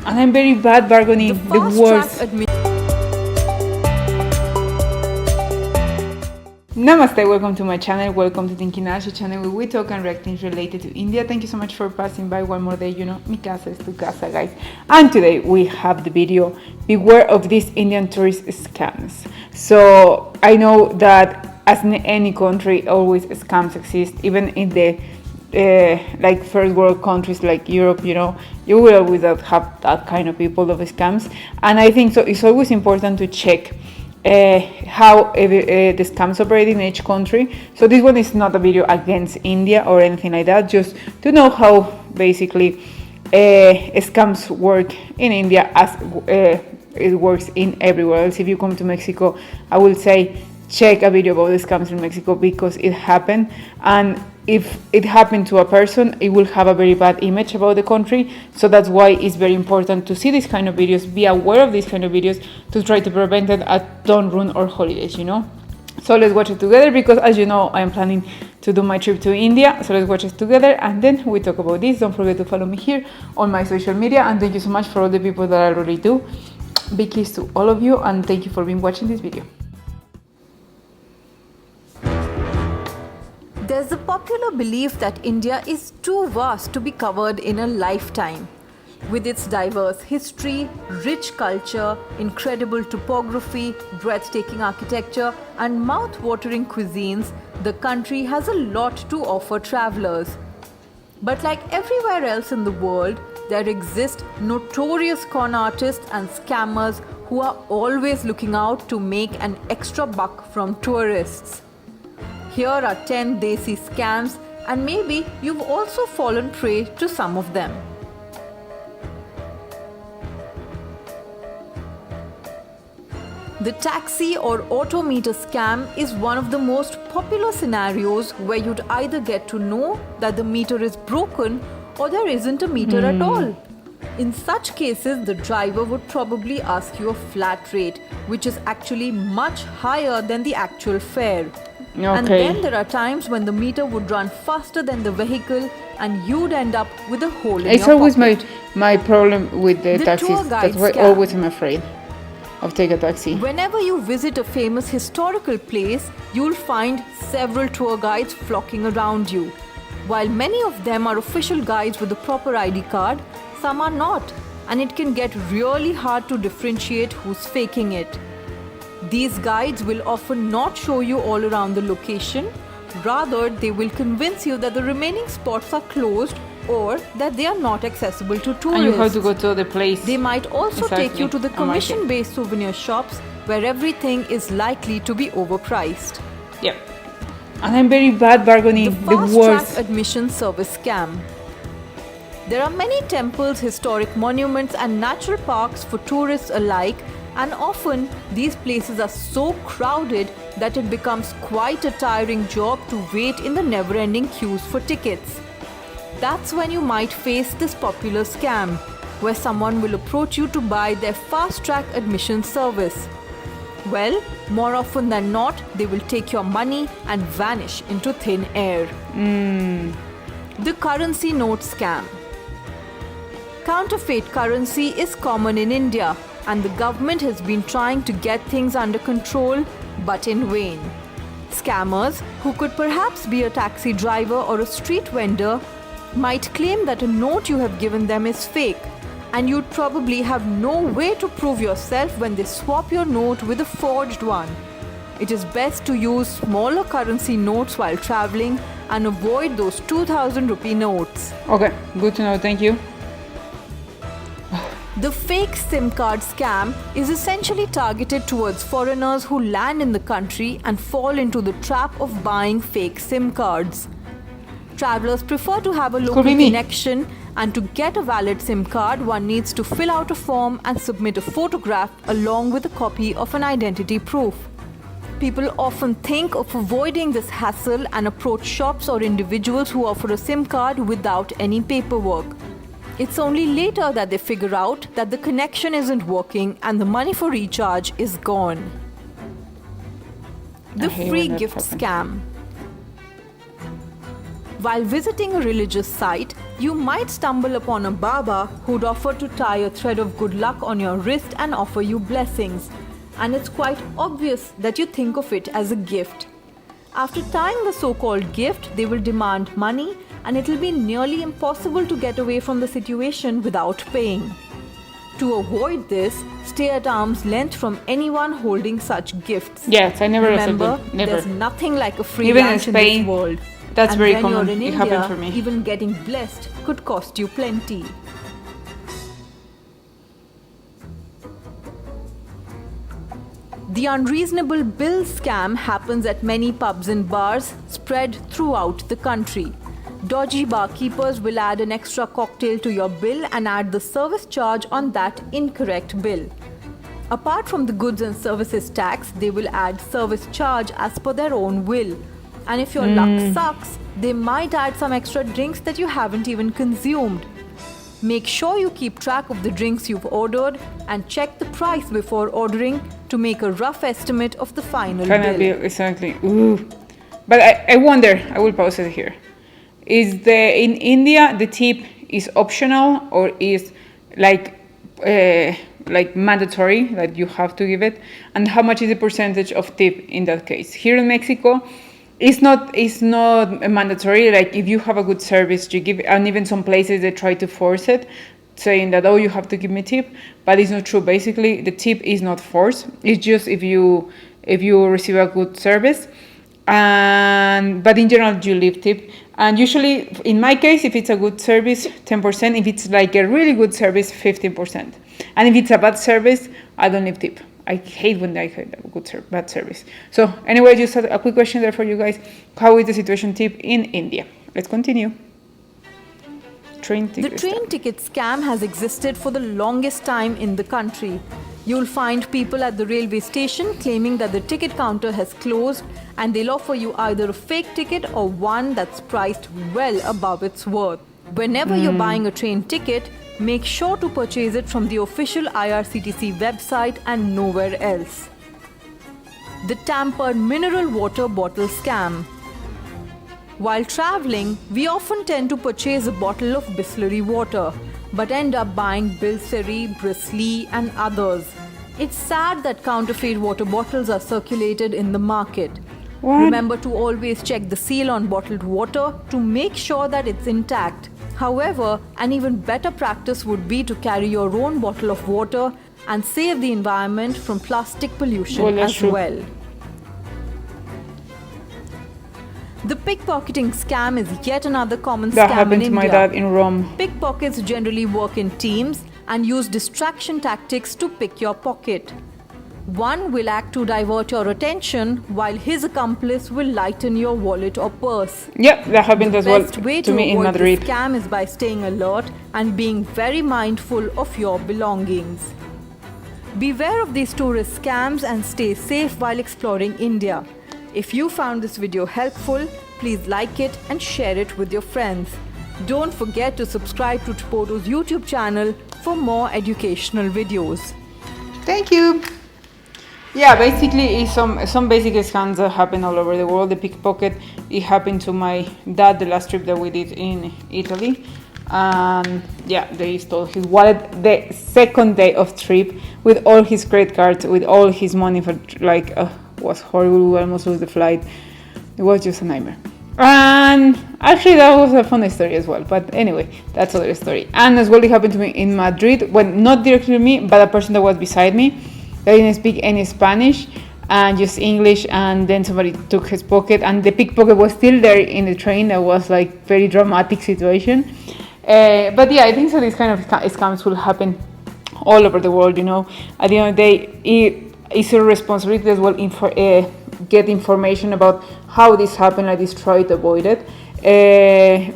And I'm very bad bargaining, the worst. Namaste, welcome to my channel, welcome to Thinking NASHELLY channel where we talk and react things related to India. Thank you so much for passing by one more day, you know, mi casa es tu casa, guys. And today we have the video, beware of these Indian tourist scams. So I know that as in any country, always scams exist, even in the like first world countries like Europe, you know, you will always have that kind of people of scams. And I think so it's always important to check how the scams operate in each country. So this one is not a video against India or anything like that, just to know how basically scams work in India as it works in everywhere else. If you come to Mexico, I will say check a video about the scams in Mexico because it happened, and if it happened to a person, it will have a very bad image about the country. So that's why it's very important to see these kind of videos, be aware of these kind of videos to try to prevent it and don't ruin our holidays, you know. So let's watch it together because, as you know, I am planning to do my trip to India. So let's watch it together and then we talk about this. Don't forget to follow me here on my social media, and thank you so much for all the people that I already do. Big kiss to all of you, and thank you for being watching this video. There's a popular belief that India is too vast to be covered in a lifetime. With its diverse history, rich culture, incredible topography, breathtaking architecture, and mouth-watering cuisines, the country has a lot to offer travelers. But like everywhere else in the world, there exist notorious con artists and scammers who are always looking out to make an extra buck from tourists. Here are 10 desi scams, and maybe you've also fallen prey to some of them. The taxi or auto meter scam is one of the most popular scenarios where you'd either get to know that the meter is broken or there isn't a meter at all. In such cases, the driver would probably ask you a flat rate, which is actually much higher than the actual fare. Okay. And then there are times when the meter would run faster than the vehicle and you'd end up with a hole in It's your always pocket. my problem with the taxis. tour guide That's why scam. always I'm afraid of taking a taxi. Whenever you visit a famous historical place, you'll find several tour guides flocking around you. While many of them are official guides with a proper ID card, some are not, and it can get really hard to differentiate who's faking it. These guides will often not show you all around the location. Rather, they will convince you that the remaining spots are closed or that they are not accessible to tourists. And you have to go to the place. They might also Exactly. take you to the commission-based souvenir shops where everything is likely to be overpriced. Yeah. And I'm very bad bargaining, the Fast worst. track admission service scam. There are many temples, historic monuments, and natural parks for tourists alike, and often these places are so crowded that it becomes quite a tiring job to wait in the never-ending queues for tickets. That's when you might face this popular scam, where someone will approach you to buy their fast-track admission service. Well, more often than not, they will take your money and vanish into thin air. The currency note scam. Counterfeit currency is common in India, and the government has been trying to get things under control, but in vain. Scammers, who could perhaps be a taxi driver or a street vendor, might claim that a note you have given them is fake, and you'd probably have no way to prove yourself when they swap your note with a forged one. It is best to use smaller currency notes while traveling and avoid those 2000 rupee notes. Okay, good to know, thank you. The fake SIM card scam is essentially targeted towards foreigners who land in the country and fall into the trap of buying fake SIM cards. Travelers prefer to have a local connection, and to get a valid SIM card, one needs to fill out a form and submit a photograph along with a copy of an identity proof. People often think of avoiding this hassle and approach shops or individuals who offer a SIM card without any paperwork. It's only later that they figure out that the connection isn't working and the money for recharge is gone. The free gift scam. While visiting a religious site, You might stumble upon a Baba who'd offer to tie a thread of good luck on your wrist and offer you blessings, and it's quite obvious that you think of it as a gift. After tying the so-called gift, they will demand money, and it'll be nearly impossible to get away from the situation without paying. To avoid this, stay at arm's length from anyone holding such gifts. Yes, I never Remember, accepted. Never. there's nothing like a free Even in lunch in Spain, this world. that's And very when common. you're in It India, happened for me. even getting blessed could cost you plenty. The unreasonable bill scam happens at many pubs and bars spread throughout the country. Dodgy barkeepers will add an extra cocktail to your bill and add the service charge on that incorrect bill. Apart from the goods and services tax, they will add service charge as per their own will. And if your luck sucks, they might add some extra drinks that you haven't even consumed. Make sure you keep track of the drinks you've ordered and check the price before ordering to make a rough estimate of the final bill. Exactly. Ooh. But I wonder, I will pause it here. In India the tip is optional or is like mandatory that you have to give it? And how much is the percentage of tip in that case? Here in Mexico, it's not mandatory. Like if you have a good service, you give, and even some places they try to force it, saying that you have to give me tip, but it's not true. Basically, the tip is not forced. It's just if you receive a good service, but in general you leave tip. And usually, in my case, if it's a good service, 10%. If it's like a really good service, 15%. And if it's a bad service, I don't leave tip. I hate when I have a bad service. So anyway, just a quick question there for you guys. How is the situation tip in India? Let's continue. The train ticket scam has existed for the longest time in the country. You'll find people at the railway station claiming that the ticket counter has closed, and they'll offer you either a fake ticket or one that's priced well above its worth. Whenever you're buying a train ticket, make sure to purchase it from the official IRCTC website and nowhere else. The Tampered mineral water bottle scam. While traveling, we often tend to purchase a bottle of Bisleri water, but end up buying Bilseri, Brisley and others. It's sad that counterfeit water bottles are circulated in the market. What? Remember to always check the seal on bottled water to make sure that it's intact. However, an even better practice would be to carry your own bottle of water and save the environment from plastic pollution as well. The pickpocketing scam is yet another common scam in India. That happened to my dad in Rome. Pickpockets generally work in teams and use distraction tactics to pick your pocket. One will act to divert your attention while his accomplice will lighten your wallet or purse. Yep, that happened as well The best way to me in avoid Madrid. this scam is by staying alert and being very mindful of your belongings. Beware of these tourist scams and stay safe while exploring India. If you found this video helpful, please like it and share it with your friends. Don't forget to subscribe to Tripoto's YouTube channel for more educational videos. Thank you. Yeah, basically it's some basic scams that happen all over the world. The pickpocket, it happened to my dad the last trip that we did in Italy. Yeah, they stole his wallet the second day of trip with all his credit cards, with all his money for was horrible. We almost lost the flight. It was just a nightmare. And actually that was a funny story as well, but anyway, that's another story. And as well, it happened to me in Madrid, when not directly to me, but a person that was beside me that didn't speak any Spanish and just English, and then somebody took his pocket and the pickpocket was still there in the train. That was like very dramatic situation. But yeah, I think so these kind of scams will happen all over the world, you know. At the end of the day, it's your responsibility as well get information about how this happened, like this, try to avoid it.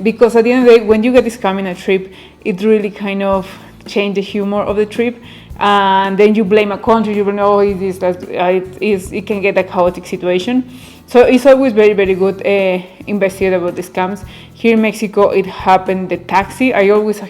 Because at the end of the day, when you get this scam in a trip, it really kind of changes the humor of the trip. And then you blame a country, you blame, it can get a chaotic situation. So it's always very, very good investigate about the scams. Here in Mexico, it happened, the taxi. I always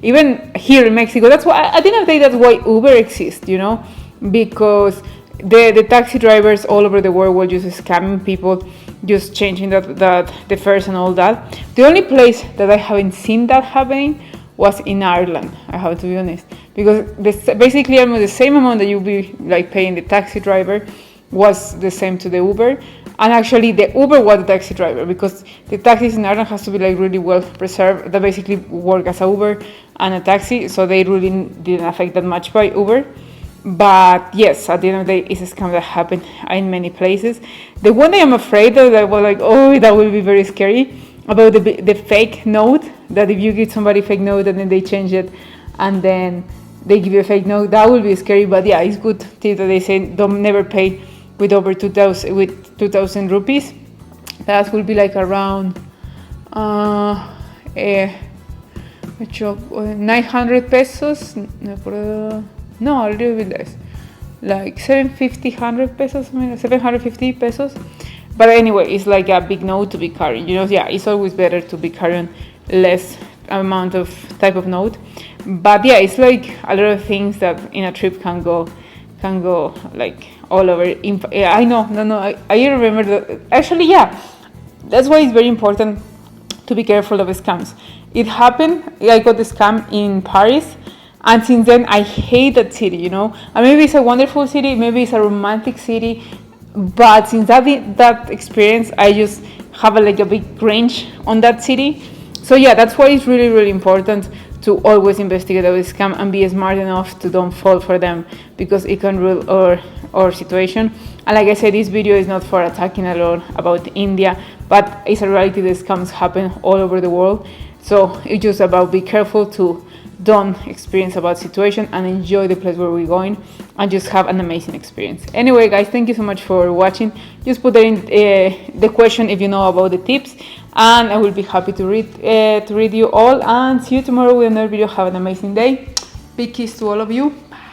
even here in Mexico, that's why, at the end of the day, that's why Uber exists, you know, because the taxi drivers all over the world were just scamming people, just changing that the fares and all that. The only place that I haven't seen that happening was in Ireland, I have to be honest, because basically almost the same amount that you'll be like paying the taxi driver was the same to the Uber, and actually the Uber was the taxi driver, because the taxis in Ireland has to be like really well preserved, that basically work as a Uber and a taxi, so they really didn't affect that much by Uber. But yes, at the end of the day, it's a scam that happened in many places. The one that I'm afraid of, that was like, oh, that will be very scary, about the fake note, that if you give somebody a fake note and then they change it and then they give you a fake note, that will be scary. But yeah, it's good tip that they say don't never pay with over 2,000 rupees. That will be like around 900 pesos. No, a little bit less, like 750 pesos. But anyway, it's like a big note to be carrying. Yeah, it's always better to be carrying less amount of type of note. But yeah, it's like a lot of things that in a trip can go like all over. I know, I remember that. Actually, yeah, that's why it's very important to be careful of scams. It happened. I got the scam in Paris. And since then, I hate that city, And maybe it's a wonderful city, maybe it's a romantic city, but since that experience, I just have a big cringe on that city. So yeah, that's why it's really, really important to always investigate about scam and be smart enough to don't fall for them, because it can ruin our situation. And like I said, this video is not for attacking at all about India, but it's a reality that scams happen all over the world. So it's just about be careful to don't experience a bad situation and enjoy the place where we're going and just have an amazing experience. Anyway, guys, thank you so much for watching. Just put there in the question if you know about the tips, and I will be happy to read you all, and see you tomorrow with another video. Have an amazing day. Big kiss to all of you. Bye.